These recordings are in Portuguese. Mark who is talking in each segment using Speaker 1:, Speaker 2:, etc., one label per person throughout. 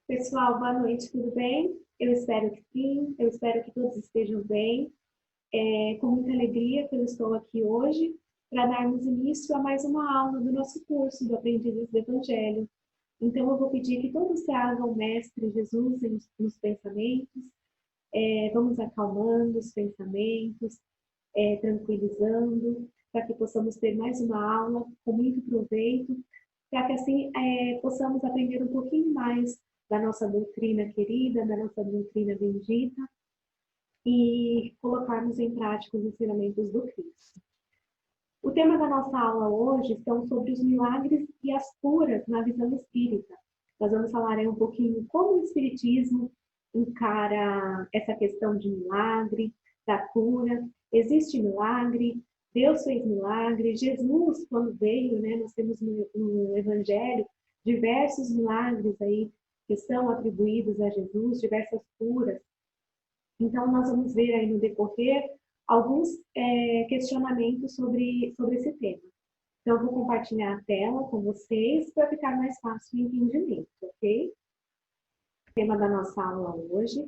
Speaker 1: Pessoal, boa noite, tudo bem? Eu espero que sim, eu espero que todos estejam bem. É com muita alegria que eu estou aqui hoje para darmos início a mais uma aula do nosso curso do Aprendizes do Evangelho. Então, eu vou pedir que todos tragam o Mestre Jesus nos pensamentos, vamos acalmando os pensamentos, tranquilizando, para que possamos ter mais uma aula com muito proveito, para que assim possamos aprender um pouquinho mais da nossa doutrina querida, da nossa doutrina bendita e colocarmos em prática os ensinamentos do Cristo. O tema da nossa aula hoje são sobre os milagres e as curas na visão espírita. Nós vamos falar um pouquinho como o espiritismo encara essa questão de milagre, da cura. Existe milagre? Deus fez milagre? Jesus, quando veio, né, nós temos no Evangelho diversos milagres aí que são atribuídos a Jesus, diversas curas. Então, nós vamos ver aí no decorrer alguns questionamentos sobre esse tema. Então, eu vou compartilhar a tela com vocês para ficar mais fácil o entendimento, ok? O tema da nossa aula hoje,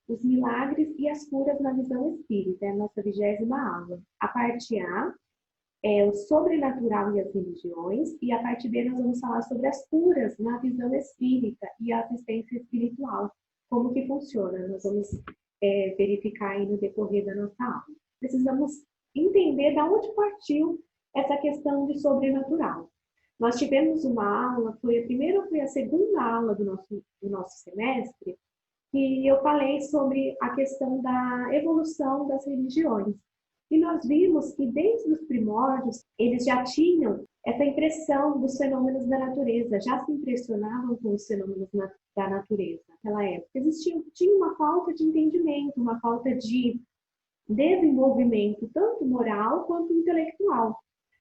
Speaker 1: os milagres e as curas na visão espírita, é a nossa 20ª aula. A parte A é o sobrenatural e as religiões, e a parte B nós vamos falar sobre as curas na visão espírita e a assistência espiritual, como que funciona. Nós vamos verificar aí no decorrer da nossa aula. Precisamos entender de onde partiu essa questão de sobrenatural. Nós tivemos uma aula, foi a primeira ou foi a segunda aula do nosso semestre, que eu falei sobre a questão da evolução das religiões. E nós vimos que desde os primórdios, eles já tinham essa impressão dos fenômenos da natureza, já se impressionavam com os fenômenos da natureza naquela época. Tinha uma falta de entendimento, uma falta de desenvolvimento, tanto moral quanto intelectual.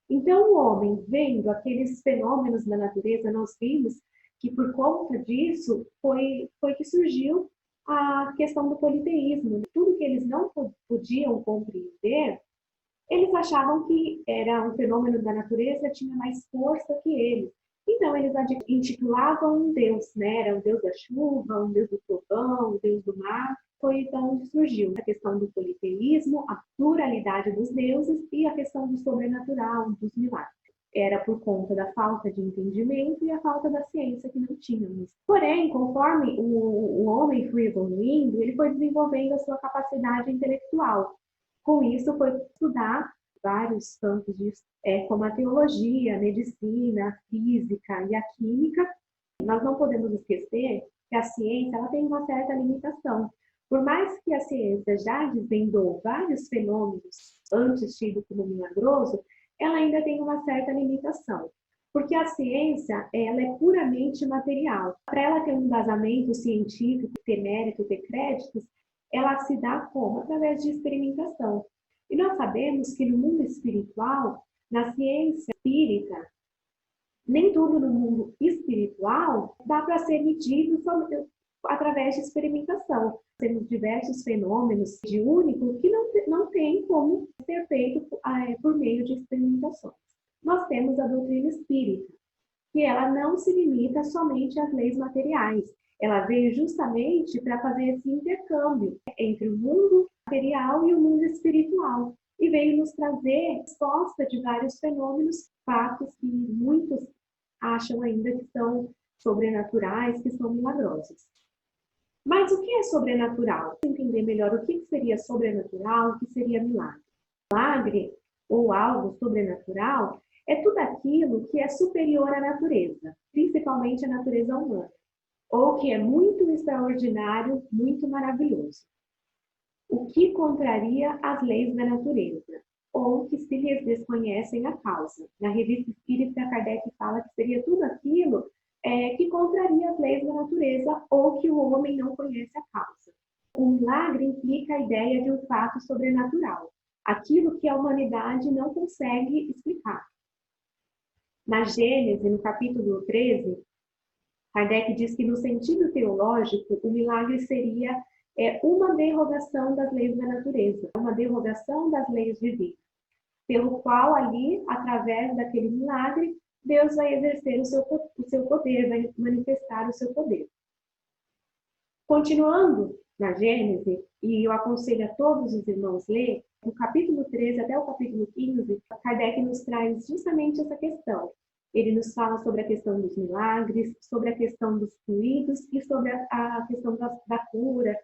Speaker 1: Então, o homem, vendo aqueles fenômenos da natureza, nós vimos que por conta disso foi que surgiu a questão do politeísmo. Tudo que eles não podiam compreender, eles achavam que era um fenômeno da natureza, tinha mais força que eles. Então, eles intitulavam um deus, né? Era o deus da chuva, um deus do trovão, um deus do mar. Foi então onde surgiu a questão do politeísmo, a pluralidade dos deuses e a questão do sobrenatural, dos milagres. Era por conta da falta de entendimento e a falta da ciência que não tínhamos. Porém, conforme o homem foi evoluindo, ele foi desenvolvendo a sua capacidade intelectual. Com isso, foi estudar vários campos disso, como a teologia, a medicina, a física e a química. Nós não podemos esquecer que a ciência ela tem uma certa limitação. Por mais que a ciência já desvendou vários fenômenos antes tidos como milagroso, ela ainda tem uma certa limitação. Porque a ciência ela é puramente material. Para ela ter um embasamento científico, ter mérito, ter créditos, ela se dá como? Através de experimentação. E nós sabemos que no mundo espiritual, na ciência espírita, nem tudo no mundo espiritual dá para ser medido através de experimentação. Temos diversos fenômenos de único que não tem como ser feito por meio de experimentações. Nós temos a doutrina espírita, que ela não se limita somente às leis materiais. Ela veio justamente para fazer esse intercâmbio entre o mundo material e o mundo espiritual. E veio nos trazer resposta de vários fenômenos, fatos que muitos acham ainda que são sobrenaturais, que são milagrosos. Mas o que é sobrenatural? Para entender melhor o que seria sobrenatural, o que seria milagre. Milagre, ou algo sobrenatural, é tudo aquilo que é superior à natureza, principalmente à natureza humana, ou que é muito extraordinário, muito maravilhoso. O que contraria as leis da natureza, ou que se lhes desconhecem a causa. Na Revista Espírita, Kardec fala que seria tudo aquilo que contraria as leis da natureza, ou que o homem não conhece a causa. O milagre implica a ideia de um fato sobrenatural, aquilo que a humanidade não consegue explicar. Na Gênese, no capítulo 13, Kardec diz que, no sentido teológico, o milagre seria uma derrogação das leis da natureza, uma derrogação das leis divinas, pelo qual ali, através daquele milagre, Deus vai exercer o seu poder, vai manifestar o seu poder. Continuando na Gênesis, e eu aconselho a todos os irmãos ler, do capítulo 13 até o capítulo 15, Kardec nos traz justamente essa questão. Ele nos fala sobre a questão dos milagres, sobre a questão dos fluidos e sobre a questão da cura,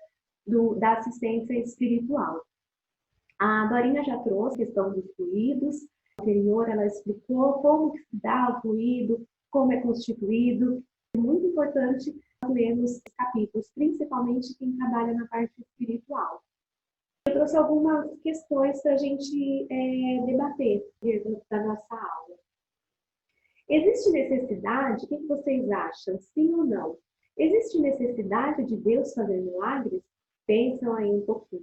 Speaker 1: da assistência espiritual. A Dorinha já trouxe a questão dos fluidos. No anterior, ela explicou como se dá o fluido, como é constituído. É muito importante lermos os capítulos, principalmente quem trabalha na parte espiritual. Eu trouxe algumas questões para a gente debater da nossa aula. Existe necessidade? O que vocês acham? Sim ou não? Existe necessidade de Deus fazer milagres? Pensam aí um pouquinho.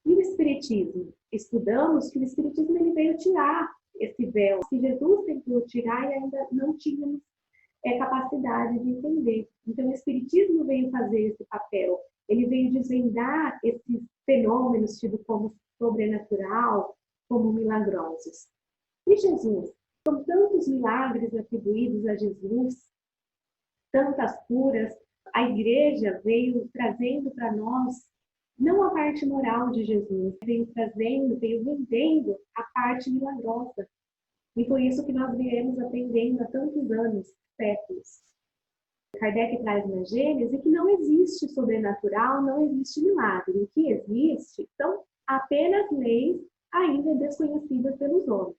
Speaker 1: E o Espiritismo? Estudamos que o Espiritismo ele veio tirar esse véu, que Jesus tentou tirar e ainda não tínhamos capacidade de entender. Então, o Espiritismo veio fazer esse papel. Ele veio desvendar esses fenômenos tidos como sobrenatural, como milagrosos. E Jesus? São tantos milagres atribuídos a Jesus, tantas curas. A igreja veio trazendo para nós, não a parte moral de Jesus, veio vendendo a parte milagrosa. E por isso que nós viemos aprendendo há tantos anos, séculos. Kardec traz na Gênesis que não existe sobrenatural, não existe milagre. O que existe são apenas leis ainda desconhecidas pelos homens.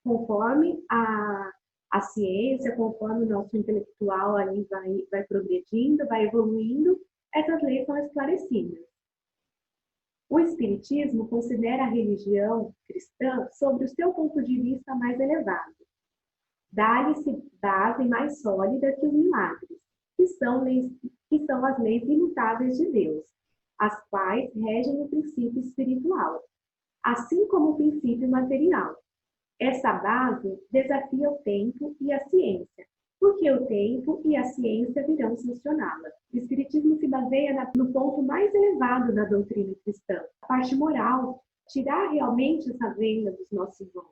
Speaker 1: Conforme a ciência, conforme o nosso intelectual ali vai progredindo, vai evoluindo, essas leis são esclarecidas. O Espiritismo considera a religião cristã sobre o seu ponto de vista mais elevado. Dá-lhe-se base mais sólida que os milagres, que são as leis imutáveis de Deus, as quais regem o princípio espiritual, assim como o princípio material. Essa base desafia o tempo e a ciência, porque o tempo e a ciência virão sancioná-la. O Espiritismo se baseia no ponto mais elevado da doutrina cristã, a parte moral, tirar realmente essa venda dos nossos olhos,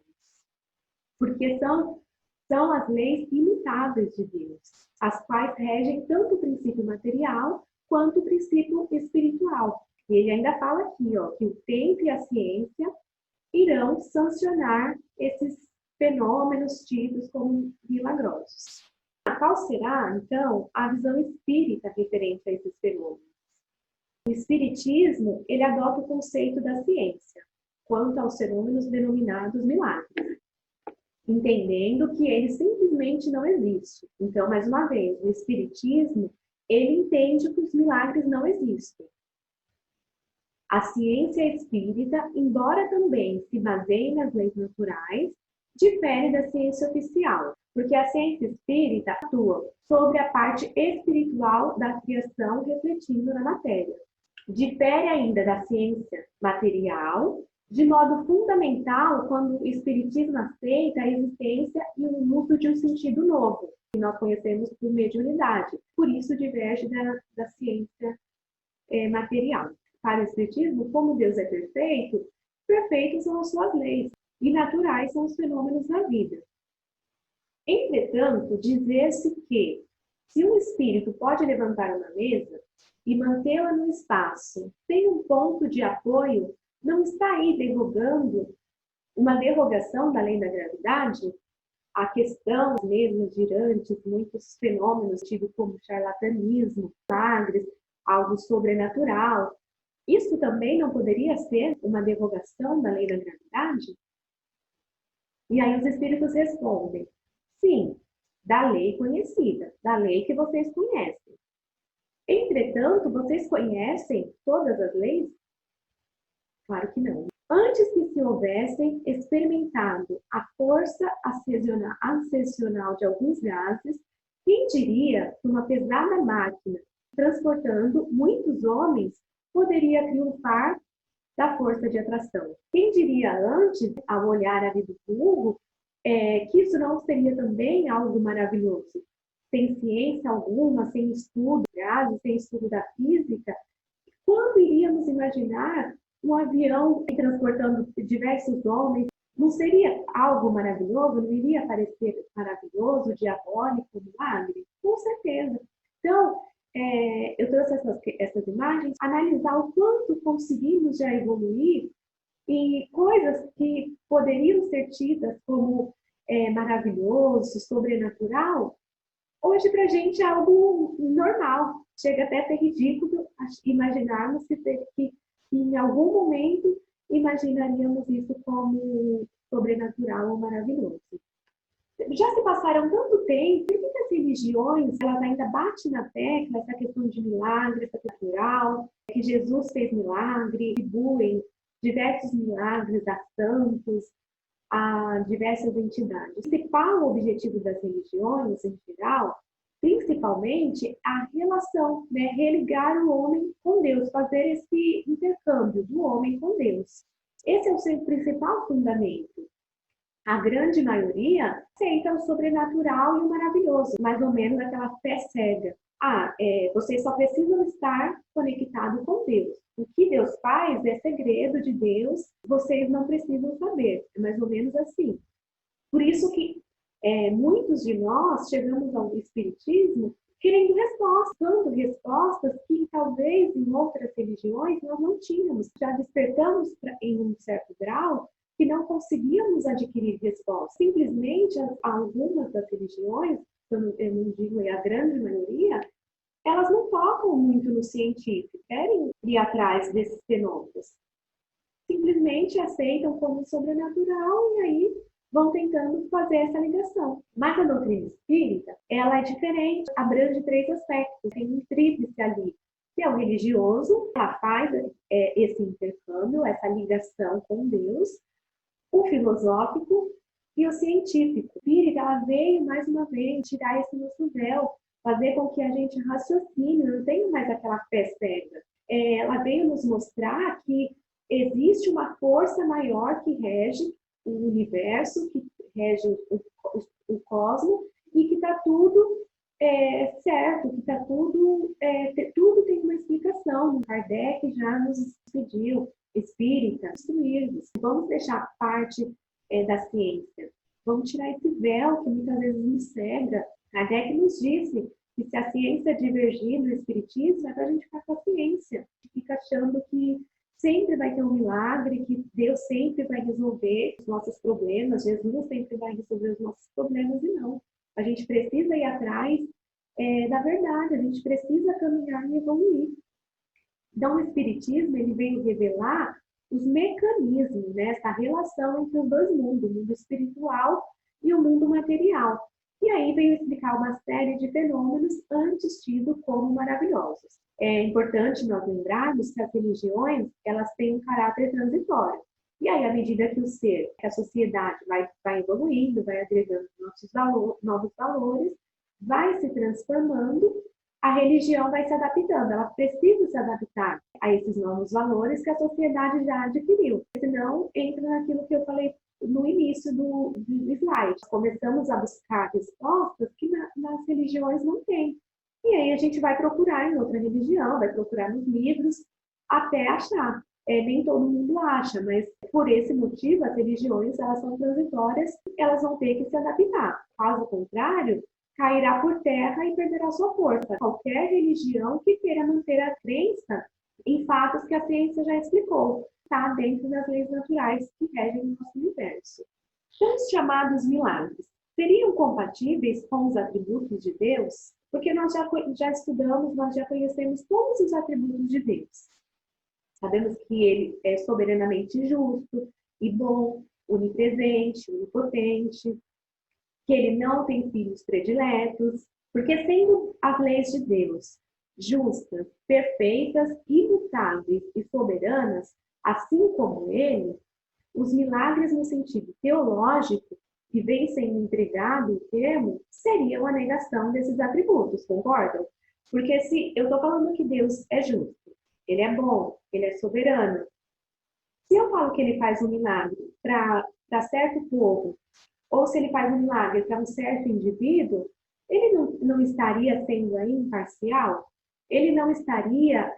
Speaker 1: porque são as leis imutáveis de Deus, as quais regem tanto o princípio material quanto o princípio espiritual. E ele ainda fala aqui, que o tempo e a ciência irão sancionar esses fenômenos tidos como milagrosos. Qual será, então, a visão espírita referente a esses fenômenos? O Espiritismo, ele adota o conceito da ciência quanto aos fenômenos denominados milagres, entendendo que ele simplesmente não existe. Então, mais uma vez, o Espiritismo, ele entende que os milagres não existem. A ciência espírita, embora também se baseie nas leis naturais, difere da ciência oficial, porque a ciência espírita atua sobre a parte espiritual da criação refletindo na matéria. Difere ainda da ciência material, de modo fundamental quando o espiritismo aceita a existência e o uso de um sentido novo, que nós conhecemos por mediunidade. Por isso diverge da ciência material. Para o espiritismo, como Deus é perfeito, perfeitas são as suas leis e naturais são os fenômenos da vida. Entretanto, dizer-se que se um espírito pode levantar uma mesa e mantê-la no espaço sem um ponto de apoio, não está aí derrogando uma derrogação da lei da gravidade? A questão mesmo diante muitos fenômenos tidos como charlatanismo, milagres, algo sobrenatural, isso também não poderia ser uma derrogação da lei da gravidade? E aí os espíritos respondem, sim, da lei conhecida, da lei que vocês conhecem. Entretanto, vocês conhecem todas as leis? Claro que não. Antes que se houvessem experimentado a força ascensional de alguns gases, quem diria que uma pesada máquina transportando muitos homens poderia triunfar da força de atração? Quem diria antes, ao olhar a vida do burro, que isso não seria também algo maravilhoso? Sem ciência alguma, sem estudo de gases, sem estudo da física, quando iríamos imaginar um avião transportando diversos homens? Não seria algo maravilhoso? Não iria parecer maravilhoso, diabólico, milagre? Com certeza. Então, eu trouxe essas imagens, analisar o quanto conseguimos já evoluir e coisas que poderiam ser tidas como maravilhoso, sobrenatural, hoje para a gente é algo normal. Chega até a ser ridículo imaginarmos que em algum momento imaginaríamos isso como sobrenatural ou maravilhoso. Já se passaram tanto tempo, por que as religiões elas ainda batem na tecla essa questão de milagre, essa natural, que Jesus fez milagre, atribuem diversos milagres a santos, a diversas entidades. O principal objetivo das religiões, em geral, principalmente a relação, né? Religar o homem com Deus, fazer esse intercâmbio do homem com Deus. Esse é o seu principal fundamento. A grande maioria aceita o sobrenatural e o maravilhoso, mais ou menos aquela fé cega. Vocês só precisam estar conectados com Deus. O que Deus faz é segredo de Deus, vocês não precisam saber. É mais ou menos assim. Por isso que muitos de nós chegamos ao Espiritismo querendo respostas, dando respostas que talvez em outras religiões nós não tínhamos. Já despertamos em um certo grau que não conseguíamos adquirir respostas. Simplesmente algumas das religiões, eu não digo a grande maioria, elas não focam muito no científico, querem ir atrás desses fenômenos. Simplesmente aceitam como sobrenatural e aí vão tentando fazer essa ligação. Mas a doutrina espírita, ela é diferente, abrange 3 aspectos, tem um tríplice ali, que é o religioso, ela faz esse intercâmbio, essa ligação com Deus, o filosófico e o científico. A espírita, ela veio mais uma vez tirar esse nosso véu, fazer com que a gente raciocine, não tenha mais aquela fé cega. Ela veio nos mostrar que existe uma força maior que rege o universo, que rege o cosmos, e que está tudo certo, que está tudo tem uma explicação. Kardec já nos pediu, espírita, instruir-nos. Vamos deixar parte da ciência. Vamos tirar esse véu que muitas vezes nos cega. Kardec nos disse que se a ciência divergir do espiritismo, é para a gente ficar com a ciência. Fica achando que sempre vai ter um milagre, que Deus sempre vai resolver os nossos problemas, Jesus sempre vai resolver os nossos problemas, e não. A gente precisa ir atrás da verdade, a gente precisa caminhar e evoluir. Então, o Espiritismo ele veio revelar os mecanismos, né, essa relação entre os dois mundos, o mundo espiritual e o mundo material. E aí veio explicar uma série de fenômenos antes tidos como maravilhosos. É importante nós lembrarmos que as religiões elas têm um caráter transitório. E aí, à medida que que a sociedade vai evoluindo, vai agregando novos valores, vai se transformando, a religião vai se adaptando, ela precisa se adaptar a esses novos valores que a sociedade já adquiriu. Senão, entra naquilo que eu falei no início do slide. Começamos a buscar respostas que nas religiões não tem. E aí a gente vai procurar em outra religião, vai procurar nos livros, até achar. Nem todo mundo acha, mas por esse motivo as religiões elas são transitórias, elas vão ter que se adaptar. Caso contrário, cairá por terra e perderá sua força. Qualquer religião que queira manter a crença em fatos que a ciência já explicou, está dentro das leis naturais que regem o nosso universo. Então, os chamados milagres seriam compatíveis com os atributos de Deus? Porque nós já estudamos, nós já conhecemos todos os atributos de Deus. Sabemos que ele é soberanamente justo e bom, onipresente, onipotente, que ele não tem filhos prediletos, porque sendo as leis de Deus justas, perfeitas, imutáveis e soberanas, assim como ele, os milagres no sentido teológico, que vem sendo empregado o termo, seriam a negação desses atributos, concordam? Porque se eu estou falando que Deus é justo, ele é bom, ele é soberano, se eu falo que ele faz um milagre para certo povo, ou se ele faz um milagre para um certo indivíduo, ele não estaria sendo aí imparcial? Ele não estaria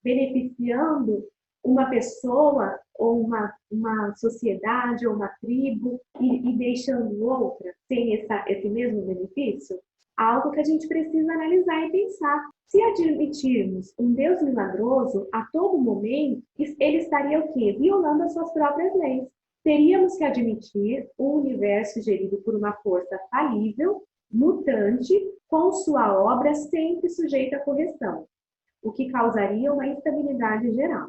Speaker 1: beneficiando uma pessoa, ou uma sociedade, ou uma tribo, e deixando outra sem esse mesmo benefício? algo que a gente precisa analisar e pensar. Se admitirmos um Deus milagroso a todo momento, ele estaria o quê? Violando as suas próprias leis. Teríamos que admitir um universo gerido por uma força falível, mutante, com sua obra sempre sujeita à correção, o que causaria uma instabilidade geral.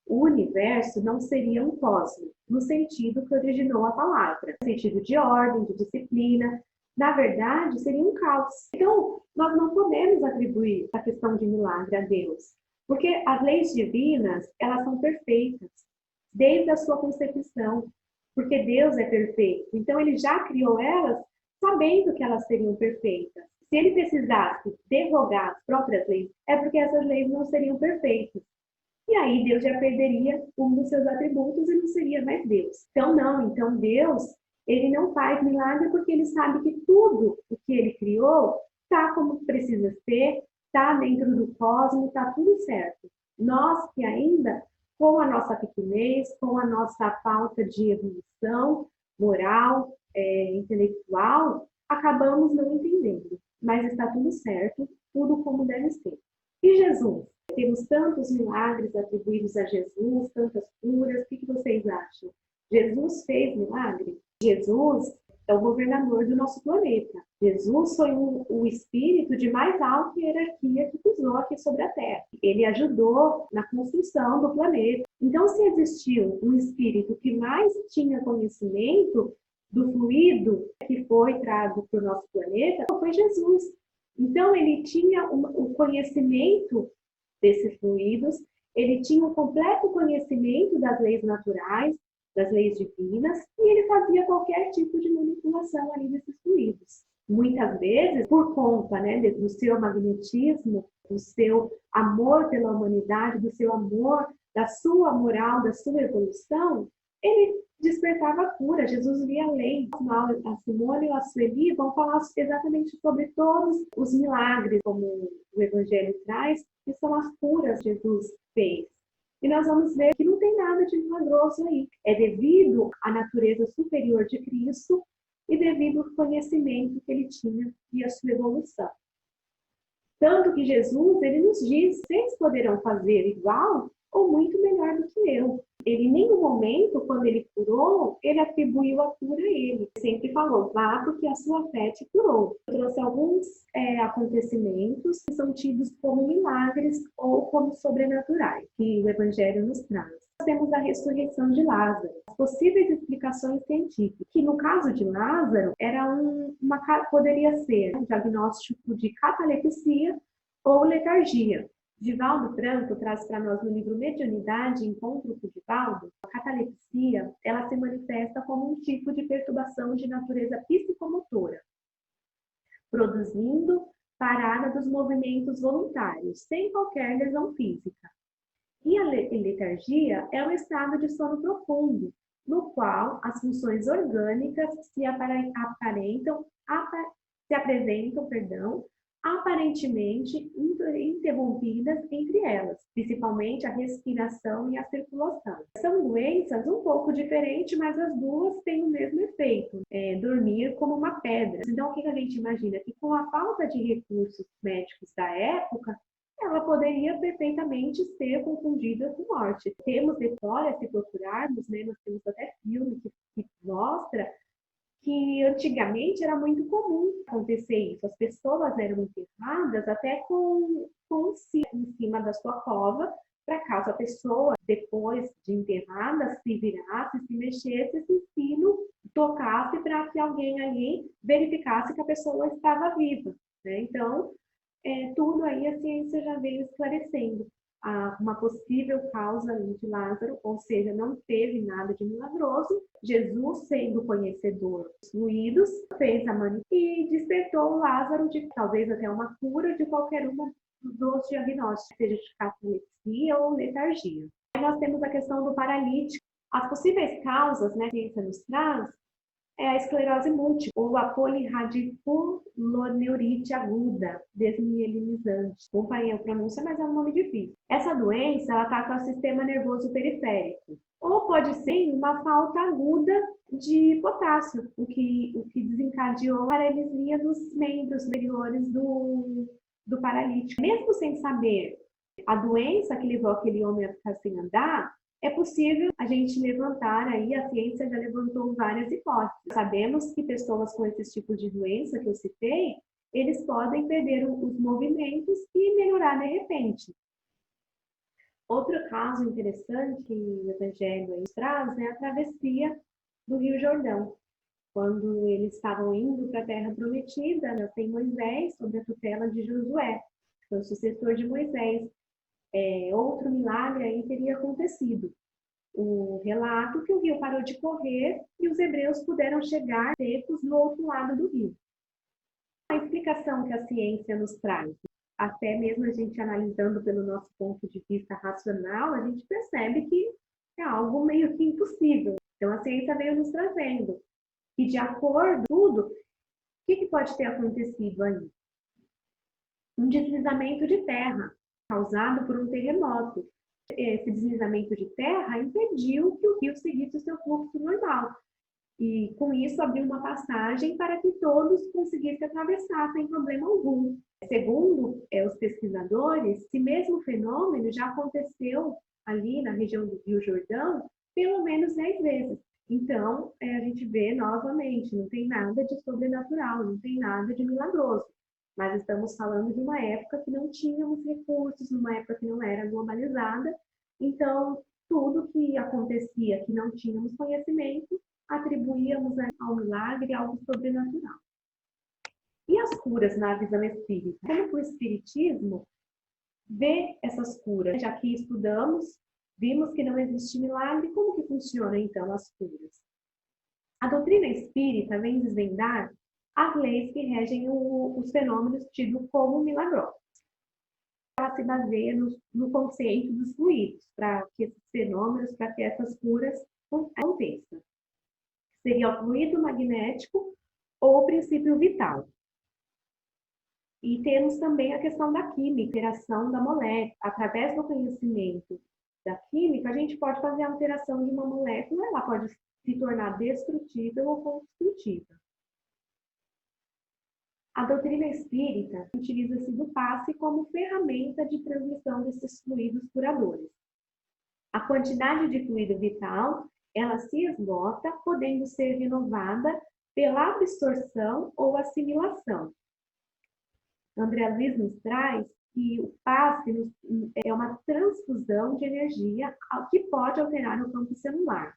Speaker 1: O universo não seria um cosmos, no sentido que originou a palavra, no sentido de ordem, de disciplina. Na verdade, seria um caos. Então, nós não podemos atribuir a questão de milagre a Deus, porque as leis divinas, elas são perfeitas, desde a sua concepção, porque Deus é perfeito. Então, ele já criou elas sabendo que elas seriam perfeitas. Se ele precisasse derrogar as próprias leis, é porque essas leis não seriam perfeitas. E aí Deus já perderia um dos seus atributos e não seria mais Deus. Então, não. Então, Deus, ele não faz milagre porque ele sabe que tudo o que ele criou está como precisa ser, está dentro do cosmos, está tudo certo. Nós que ainda, com a nossa pequenez, com a nossa falta de evolução moral, intelectual, acabamos não entendendo. Mas está tudo certo, tudo como deve ser. E Jesus? Temos tantos milagres atribuídos a Jesus, tantas curas. O que vocês acham? Jesus fez milagre? Jesus é o governador do nosso planeta. Jesus foi o espírito de mais alta hierarquia que pisou aqui sobre a Terra. Ele ajudou na construção do planeta. Então, se existiu um espírito que mais tinha conhecimento do fluido que foi trago para o nosso planeta, foi Jesus. Então, ele tinha o conhecimento desses fluidos, ele tinha um completo conhecimento das leis naturais, das leis divinas, e ele fazia qualquer tipo de manipulação ali desses fluidos. Muitas vezes, por conta, né, do seu magnetismo, do seu amor pela humanidade, do seu amor, da sua moral, da sua evolução, ele despertava a cura. Jesus via além. A Simone e a Sueli vão falar exatamente sobre todos os milagres, como o Evangelho traz, que são as curas que Jesus fez. E nós vamos ver que não tem nada de milagroso aí. É devido à natureza superior de Cristo e devido ao conhecimento que ele tinha e à sua evolução. Tanto que Jesus, ele nos diz, vocês poderão fazer igual ou muito melhor do que eu. Ele, em nenhum momento, quando ele curou, ele atribuiu a cura a ele. Sempre falou, vá porque a sua fé te curou. Eu trouxe alguns acontecimentos que são tidos como milagres ou como sobrenaturais, que o Evangelho nos traz. Nós temos a ressurreição de Lázaro. As possíveis explicações científicas, que no caso de Lázaro, poderia ser um diagnóstico de catalepsia ou letargia. Divaldo Franco traz para nós no livro Mediunidade, Encontro com Divaldo, a catalepsia, ela se manifesta como um tipo de perturbação de natureza psicomotora, produzindo parada dos movimentos voluntários, sem qualquer lesão física. E a letargia é um estado de sono profundo, no qual as funções orgânicas se apresentam aparentemente interrompidas entre elas, principalmente a respiração e a circulação. São doenças um pouco diferentes, mas as duas têm o mesmo efeito, dormir como uma pedra. Então, o que a gente imagina? Que com a falta de recursos médicos da época, ela poderia perfeitamente ser confundida com morte. Temos histórias, se procurarmos, né, nós temos até filme que mostra que antigamente era muito comum acontecer isso. As pessoas eram enterradas até com um sino em cima da sua cova, para caso a pessoa, depois de enterrada, se virasse, se mexesse, esse sino tocasse para que alguém ali verificasse que a pessoa estava viva, né? Então, tudo aí a ciência já veio esclarecendo. Uma possível causa de Lázaro, ou seja, não teve nada de milagroso. Jesus, sendo conhecedor dos fluidos, fez a e despertou Lázaro de talvez até uma cura de qualquer uma dos diagnósticos, seja de catalepsia ou letargia. Aí nós temos a questão do paralítico. As possíveis causas, né, que a ciência nos traz, é a esclerose múltipla, ou a polirradiculoneurite aguda desmielinizante. Acompanhei a pronúncia, mas é um nome difícil. Essa doença, ela ataca o sistema nervoso periférico. Ou pode ser uma falta aguda de potássio, o que desencadeou a paralisia dos membros superiores do paralítico. Mesmo sem saber a doença que levou aquele homem a ficar sem andar, é possível a gente levantar aí, a ciência já levantou várias hipóteses. Sabemos que pessoas com esses tipos de doença que eu citei, eles podem perder os movimentos e melhorar de repente. Outro caso interessante que o Evangelho nos traz é a travessia do Rio Jordão. Quando eles estavam indo para a Terra Prometida, tem Moisés sob a tutela de Josué, que foi o sucessor de Moisés. Outro milagre aí teria acontecido. O relato que o rio parou de correr e os hebreus puderam chegar secos no outro lado do rio. A explicação que a ciência nos traz, até mesmo a gente analisando pelo nosso ponto de vista racional, a gente percebe que é algo meio que impossível. Então a ciência veio nos trazendo. E de acordo com tudo, o que pode ter acontecido aí? Um deslizamento de terra causado por um terremoto. Esse deslizamento de terra impediu que o rio seguisse o seu fluxo normal. E com isso abriu uma passagem para que todos conseguissem atravessar sem problema algum. Segundo os pesquisadores, esse mesmo fenômeno já aconteceu ali na região do Rio Jordão pelo menos 10 vezes. Então, a gente vê novamente, não tem nada de sobrenatural, não tem nada de milagroso. Mas estamos falando de uma época que não tínhamos recursos, numa época que não era globalizada. Então, tudo que acontecia que não tínhamos conhecimento, atribuíamos ao milagre, algo sobrenatural. E as curas na visão espírita? Como que o espiritismo vê essas curas? Já que estudamos, vimos que não existe milagre, como que funcionam então as curas? A doutrina espírita vem desvendar as leis que regem os fenômenos tidos como milagrosos. Ela se baseia no conceito dos fluidos, para que esses fenômenos, para que essas curas aconteçam. Seria o fluido magnético ou o princípio vital. E temos também a questão da química, interação da molécula. Através do conhecimento da química, a gente pode fazer a alteração de uma molécula, ela pode se tornar destrutível ou construtiva. A doutrina espírita utiliza-se do passe como ferramenta de transmissão desses fluidos curadores. A quantidade de fluido vital, ela se esgota, podendo ser renovada pela absorção ou assimilação. André Luiz nos traz que o passe é uma transfusão de energia que pode alterar o campo celular.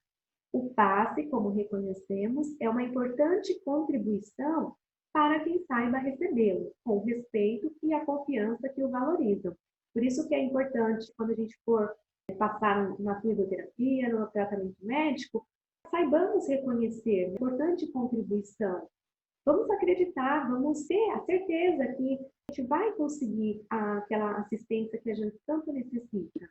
Speaker 1: O passe, como reconhecemos, é uma importante contribuição para quem saiba recebê-lo, com o respeito e a confiança que o valorizam. Por isso que é importante, quando a gente for passar na fluidoterapia, no tratamento médico, saibamos reconhecer, importante contribuição. Vamos acreditar, vamos ter a certeza que a gente vai conseguir aquela assistência que a gente tanto necessita. O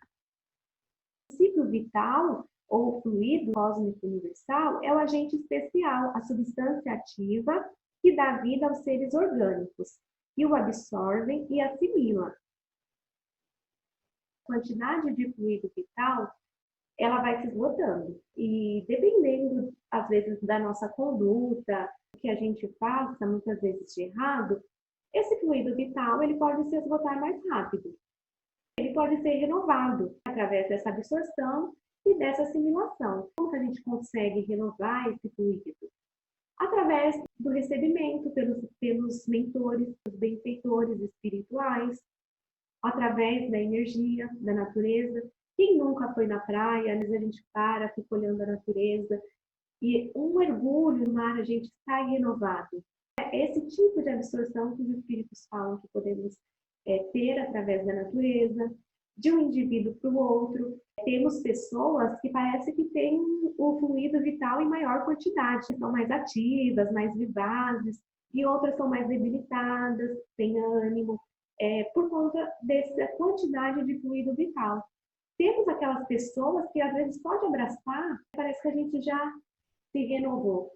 Speaker 1: princípio vital, ou fluido cósmico universal, é o agente especial, a substância ativa que dá vida aos seres orgânicos, e o absorvem e assimilam. A quantidade de fluido vital, ela vai se esgotando. E dependendo, às vezes, da nossa conduta, o que a gente faça, muitas vezes de errado, esse fluido vital, ele pode se esgotar mais rápido. Ele pode ser renovado através dessa absorção e dessa assimilação. Como que a gente consegue renovar esse fluido? Através do recebimento pelos mentores, os benfeitores espirituais, através da energia, da natureza. Quem nunca foi na praia, às vezes a gente fica olhando a natureza, e um mergulho no mar, a gente sai renovado. É esse tipo de absorção que os espíritos falam que podemos ter através da natureza, de um indivíduo para o outro. Temos pessoas que parece que têm o fluido vital em maior quantidade, são mais ativas, mais vivazes, e outras são mais debilitadas, têm ânimo, por conta dessa quantidade de fluido vital. Temos aquelas pessoas que às vezes pode abraçar, parece que a gente já se renovou.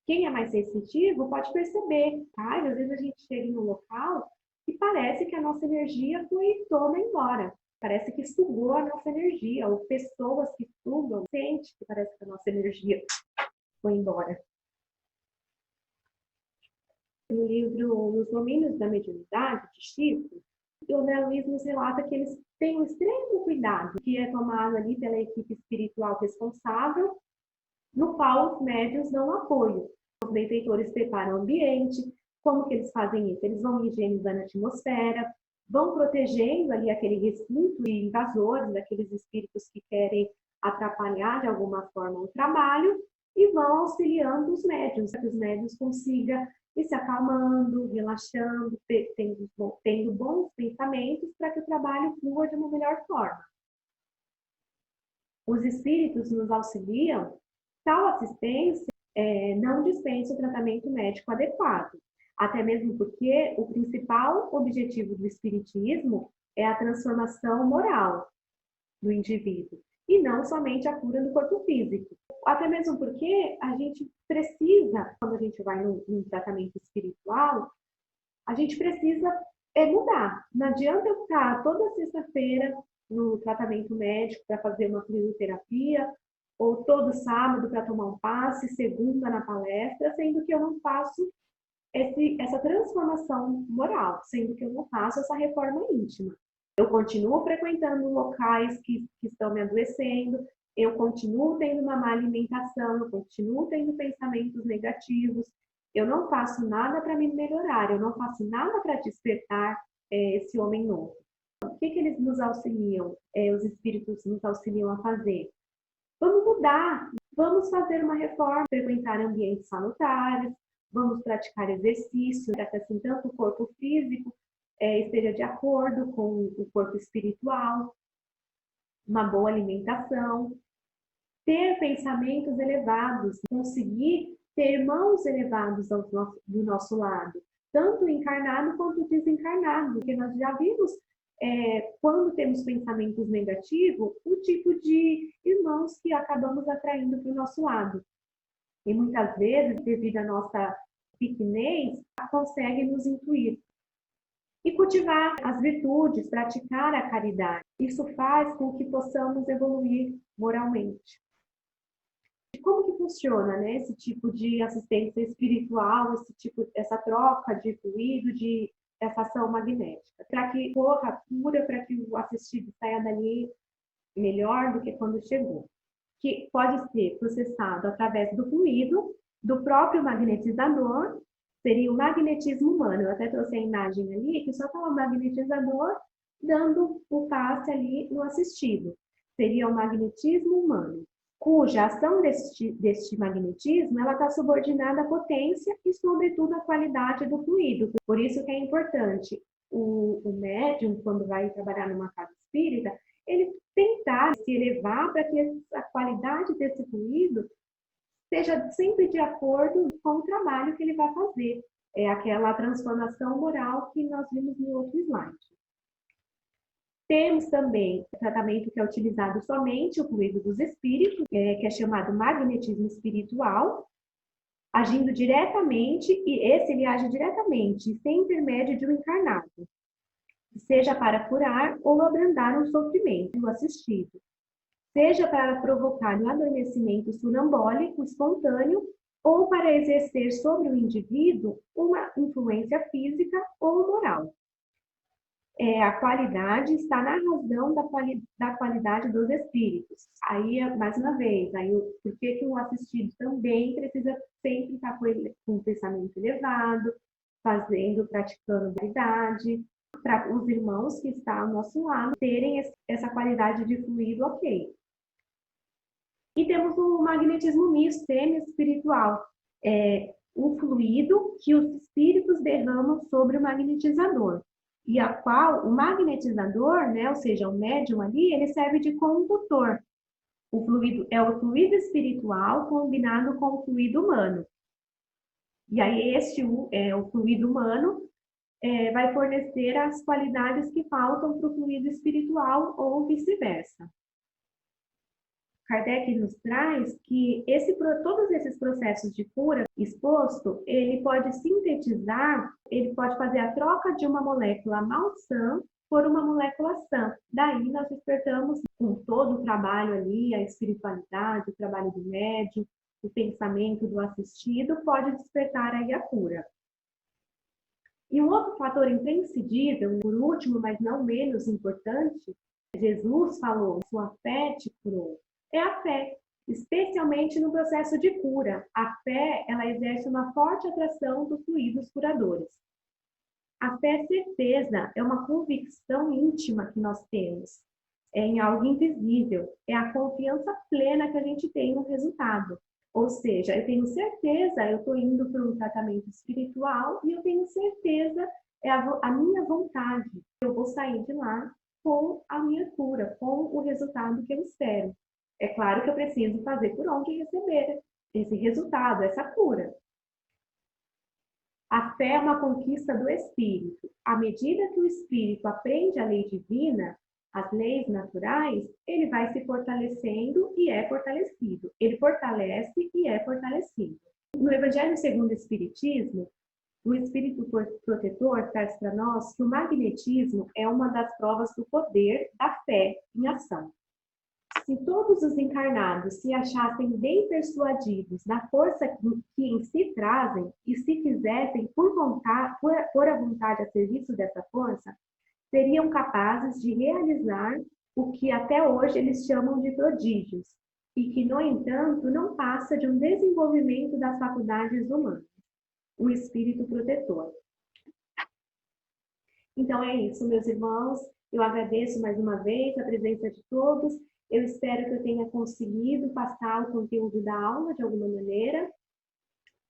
Speaker 1: Quem é mais sensitivo pode perceber, tá? Às vezes a gente chega em um local e parece que a nossa energia foi toda embora. Parece que sugou a nossa energia, ou pessoas que sugam, sente que parece que a nossa energia foi embora. No livro Nos Domínios da Mediunidade, de Chico, o Leonis nos relata que eles têm um extremo cuidado, que é tomado ali pela equipe espiritual responsável, no qual os médiuns dão apoio. Os benfeitores preparam o ambiente. Como que eles fazem isso? Eles vão higienizando a atmosfera, vão protegendo ali aquele recinto de invasores, daqueles espíritos que querem atrapalhar de alguma forma o trabalho, e vão auxiliando os médiuns, para que os médiuns consigam ir se acalmando, relaxando, tendo bons pensamentos para que o trabalho flua de uma melhor forma. Os espíritos nos auxiliam. Tal assistência não dispensa o tratamento médico adequado, até mesmo porque o principal objetivo do espiritismo é a transformação moral do indivíduo, e não somente a cura do corpo físico. Até mesmo porque a gente precisa, quando a gente vai num tratamento espiritual, a gente precisa mudar. Não adianta eu estar toda sexta-feira no tratamento médico para fazer uma fisioterapia, ou todo sábado para tomar um passe, segunda na palestra, sendo que eu não faço essa transformação moral, sendo que eu não faço essa reforma íntima. Eu continuo frequentando locais que estão me adoecendo, eu continuo tendo uma má alimentação, eu continuo tendo pensamentos negativos, eu não faço nada para me melhorar, eu não faço nada para despertar esse homem novo. O que eles nos auxiliam, os espíritos nos auxiliam a fazer? Vamos mudar, vamos fazer uma reforma, frequentar ambientes salutares, vamos praticar exercício, para que assim tanto o corpo físico esteja de acordo com o corpo espiritual, uma boa alimentação, ter pensamentos elevados, conseguir ter irmãos elevados do nosso lado, tanto encarnado quanto desencarnado, porque nós já vimos quando temos pensamentos negativos, o tipo de irmãos que acabamos atraindo para o nosso lado. E muitas vezes, devido à nossa pequenez, consegue nos intuir. E cultivar as virtudes, praticar a caridade. Isso faz com que possamos evoluir moralmente. Como que funciona, né, esse tipo de assistência espiritual, essa troca de fluido, essa ação magnética? Para que ocorra a cura, para que o assistido saia dali melhor do que quando chegou. Que pode ser processado através do fluido, do próprio magnetizador, seria o magnetismo humano. Eu até trouxe a imagem ali, que só está o magnetizador dando o passe ali no assistido. Seria o magnetismo humano, cuja ação deste magnetismo ela está subordinada à potência e, sobretudo, à qualidade do fluido. Por isso que é importante o médium, quando vai trabalhar numa casa espírita, ele tentar se elevar para que a qualidade desse fluido esteja sempre de acordo com o trabalho que ele vai fazer. É aquela transformação moral que nós vimos no outro slide. Temos também o tratamento que é utilizado somente o fluido dos espíritos, que é chamado magnetismo espiritual, agindo diretamente, e esse ele age diretamente, sem intermédio de um encarnado, seja para curar ou abrandar um sofrimento do assistido, seja para provocar um adormecimento sonambólico espontâneo ou para exercer sobre o indivíduo uma influência física ou moral. A qualidade está na razão da qualidade dos espíritos. Aí, mais uma vez, por que o assistido também precisa sempre estar com um pensamento elevado, praticando qualidade, para os irmãos que estão ao nosso lado terem essa qualidade de fluido ok. E temos o magnetismo misto, semi-espiritual, um fluido que os espíritos derramam sobre o magnetizador, e a qual o magnetizador, né, ou seja, o médium ali, ele serve de condutor. O fluido é o fluido espiritual combinado com o fluido humano. E aí o fluido humano vai fornecer as qualidades que faltam para o fluido espiritual ou vice-versa. Kardec nos traz que todos esses processos de cura exposto, ele pode sintetizar, ele pode fazer a troca de uma molécula malsã por uma molécula sã. Daí nós despertamos com todo o trabalho ali, a espiritualidade, o trabalho do médium, o pensamento do assistido, pode despertar aí a cura. E um outro fator imprescindível, por último, mas não menos importante, Jesus falou, sua fé te curou, é a fé, especialmente no processo de cura. A fé, ela exerce uma forte atração dos fluidos curadores. A fé é certeza, é uma convicção íntima que nós temos, é em algo invisível, é a confiança plena que a gente tem no resultado. Ou seja, eu tenho certeza, eu estou indo para um tratamento espiritual e eu tenho certeza, é a minha vontade. Eu vou sair de lá com a minha cura, com o resultado que eu espero. É claro que eu preciso fazer por onde receber esse resultado, essa cura. A fé é uma conquista do espírito. À medida que o espírito aprende a lei divina, as leis naturais, ele vai se fortalecendo e é fortalecido. Ele fortalece e é fortalecido. No Evangelho segundo o Espiritismo, o Espírito Protetor traz para nós que o magnetismo é uma das provas do poder da fé em ação. Se todos os encarnados se achassem bem persuadidos da força que em si trazem e se fizessem por a vontade a serviço dessa força, seriam capazes de realizar o que até hoje eles chamam de prodígios, e que, no entanto, não passa de um desenvolvimento das faculdades humanas, o espírito protetor. Então é isso, meus irmãos. Eu agradeço mais uma vez a presença de todos. Eu espero que eu tenha conseguido passar o conteúdo da aula de alguma maneira,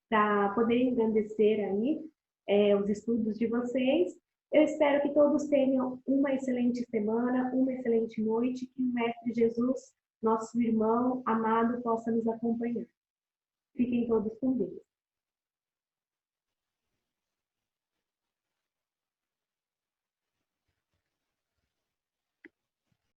Speaker 1: para poder engrandecer aí os estudos de vocês. Eu espero que todos tenham uma excelente semana, uma excelente noite, que o Mestre Jesus, nosso irmão amado, possa nos acompanhar. Fiquem todos com Deus.